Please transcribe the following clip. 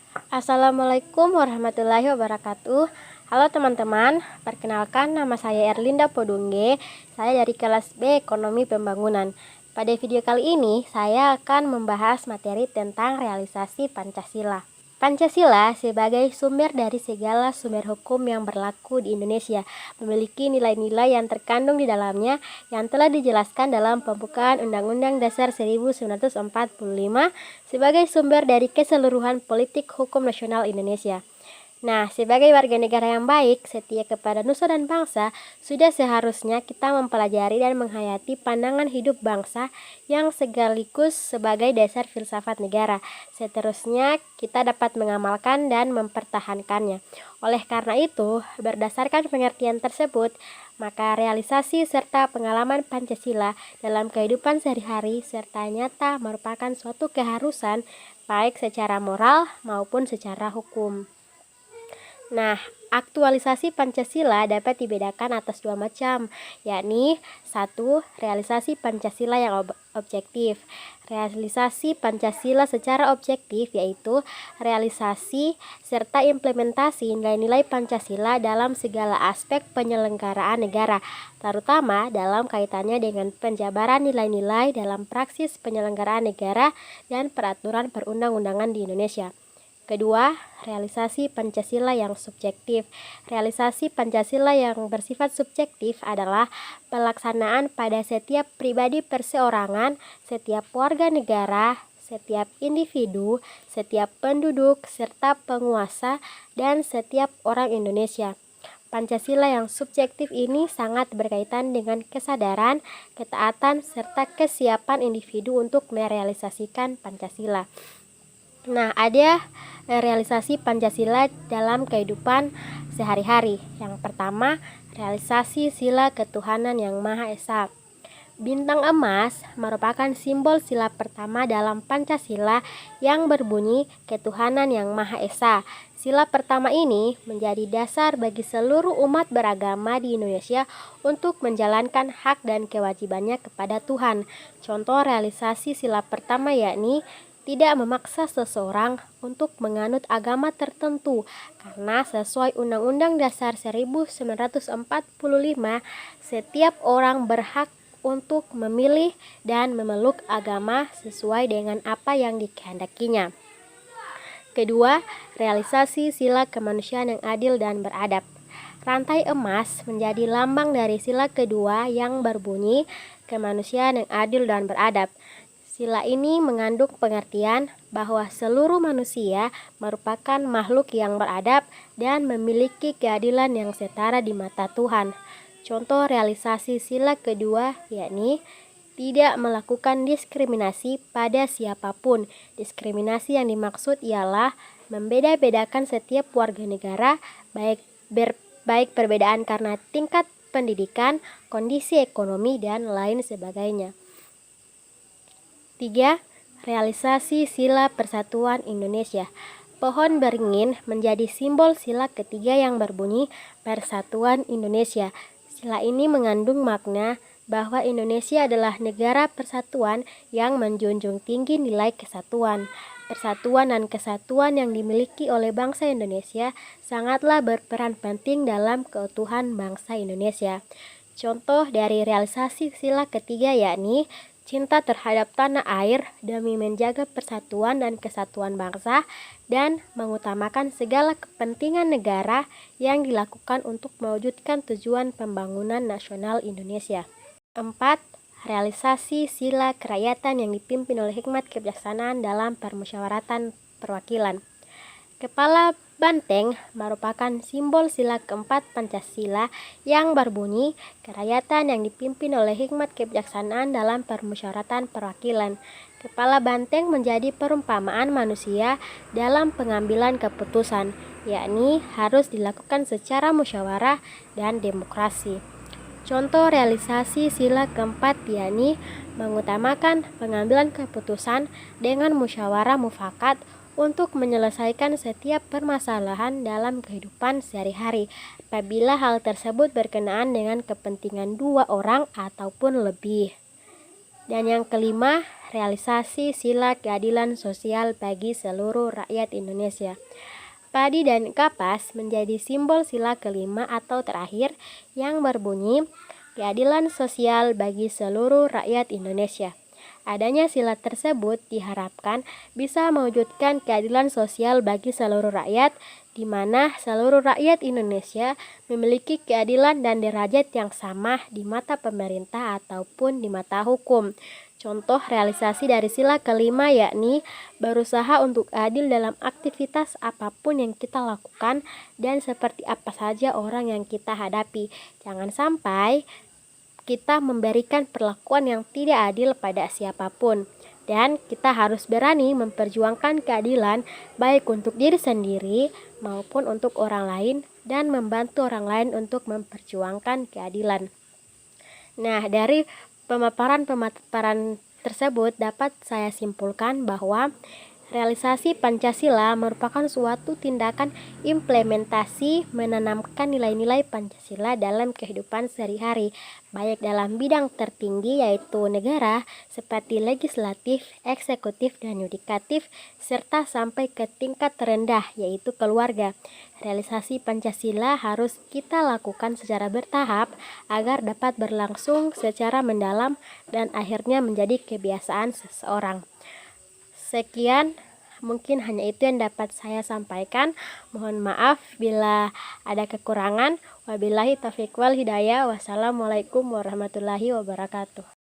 Assalamualaikum warahmatullahi wabarakatuh. Halo teman-teman, perkenalkan nama saya Erlinda Podungge. Saya dari kelas B Ekonomi Pembangunan. Pada video kali ini, saya akan membahas materi tentang realisasi Pancasila. Pancasila sebagai sumber dari segala sumber hukum yang berlaku di Indonesia memiliki nilai-nilai yang terkandung di dalamnya yang telah dijelaskan dalam pembukaan Undang-Undang Dasar 1945 sebagai sumber dari keseluruhan politik hukum nasional Indonesia. Nah, sebagai warga negara yang baik, setia kepada nusa dan bangsa, sudah seharusnya kita mempelajari dan menghayati pandangan hidup bangsa yang sekaligus sebagai dasar filsafat negara. Seterusnya, kita dapat mengamalkan dan mempertahankannya. Oleh karena itu, berdasarkan pengertian tersebut, maka realisasi serta pengalaman Pancasila dalam kehidupan sehari-hari serta nyata merupakan suatu keharusan baik secara moral maupun secara hukum. Nah, aktualisasi Pancasila dapat dibedakan atas dua macam, yakni satu, realisasi Pancasila yang objektif. Realisasi Pancasila secara objektif yaitu realisasi serta implementasi nilai-nilai Pancasila dalam segala aspek penyelenggaraan negara, terutama dalam kaitannya dengan penjabaran nilai-nilai dalam praksis penyelenggaraan negara dan peraturan perundang-undangan di Indonesia. Kedua, realisasi Pancasila yang subjektif. Realisasi Pancasila yang bersifat subjektif adalah pelaksanaan pada setiap pribadi perseorangan, setiap warga negara, setiap individu, setiap penduduk, serta penguasa, dan setiap orang Indonesia. Pancasila yang subjektif ini sangat berkaitan dengan kesadaran, ketaatan, serta kesiapan individu untuk merealisasikan Pancasila. Nah, ada realisasi Pancasila dalam kehidupan sehari-hari. Yang pertama, realisasi sila ketuhanan yang Maha Esa. Bintang emas merupakan simbol sila pertama dalam Pancasila yang berbunyi ketuhanan yang Maha Esa. Sila pertama ini menjadi dasar bagi seluruh umat beragama di Indonesia untuk menjalankan hak dan kewajibannya kepada Tuhan. Contoh realisasi sila pertama yakni tidak memaksa seseorang untuk menganut agama tertentu karena sesuai Undang-Undang Dasar 1945 setiap orang berhak untuk memilih dan memeluk agama sesuai dengan apa yang dikehendakinya. Kedua, realisasi sila kemanusiaan yang adil dan beradab. Rantai emas menjadi lambang dari sila kedua yang berbunyi kemanusiaan yang adil dan beradab. Sila ini mengandung pengertian bahwa seluruh manusia merupakan makhluk yang beradab dan memiliki keadilan yang setara di mata Tuhan. Contoh realisasi sila kedua yakni tidak melakukan diskriminasi pada siapapun. Diskriminasi yang dimaksud ialah membeda-bedakan setiap warga negara baik perbedaan karena tingkat pendidikan, kondisi ekonomi, dan lain sebagainya. 3. Realisasi sila persatuan Indonesia. Pohon beringin menjadi simbol sila ketiga yang berbunyi Persatuan Indonesia. Sila ini mengandung makna bahwa Indonesia adalah negara persatuan yang menjunjung tinggi nilai kesatuan. Persatuan dan kesatuan yang dimiliki oleh bangsa Indonesia sangatlah berperan penting dalam keutuhan bangsa Indonesia. Contoh dari realisasi sila ketiga yakni cinta terhadap tanah air demi menjaga persatuan dan kesatuan bangsa dan mengutamakan segala kepentingan negara yang dilakukan untuk mewujudkan tujuan pembangunan nasional Indonesia. 4. Realisasi sila kerakyatan yang dipimpin oleh hikmat kebijaksanaan dalam permusyawaratan perwakilan. Kepala banteng merupakan simbol sila keempat Pancasila yang berbunyi kerakyatan yang dipimpin oleh hikmat kebijaksanaan dalam permusyawaratan perwakilan. Kepala banteng menjadi perumpamaan manusia dalam pengambilan keputusan, yakni harus dilakukan secara musyawarah dan demokrasi. Contoh realisasi sila keempat yakni mengutamakan pengambilan keputusan dengan musyawarah mufakat untuk menyelesaikan setiap permasalahan dalam kehidupan sehari-hari apabila hal tersebut berkenaan dengan kepentingan dua orang ataupun lebih. Dan yang kelima, realisasi sila keadilan sosial bagi seluruh rakyat Indonesia. Padi dan kapas menjadi simbol sila kelima atau terakhir yang berbunyi keadilan sosial bagi seluruh rakyat Indonesia. Adanya sila tersebut diharapkan bisa mewujudkan keadilan sosial bagi seluruh rakyat, di mana seluruh rakyat Indonesia memiliki keadilan dan derajat yang sama di mata pemerintah ataupun di mata hukum. Contoh realisasi dari sila kelima yakni berusaha untuk adil dalam aktivitas apapun yang kita lakukan dan seperti apa saja orang yang kita hadapi. Jangan sampai kita memberikan perlakuan yang tidak adil pada siapapun. Dan kita harus berani memperjuangkan keadilan baik untuk diri sendiri maupun untuk orang lain dan membantu orang lain untuk memperjuangkan keadilan. Nah, dari pemaparan tersebut dapat saya simpulkan bahwa realisasi Pancasila merupakan suatu tindakan implementasi menanamkan nilai-nilai Pancasila dalam kehidupan sehari-hari, baik dalam bidang tertinggi yaitu negara, seperti legislatif, eksekutif, dan yudikatif, serta sampai ke tingkat terendah yaitu keluarga. Realisasi Pancasila harus kita lakukan secara bertahap agar dapat berlangsung secara mendalam dan akhirnya menjadi kebiasaan seseorang. Sekian, mungkin hanya itu yang dapat saya sampaikan. Mohon maaf bila ada kekurangan. Wabillahi taufiq wal hidayah. Wassalamualaikum warahmatullahi wabarakatuh.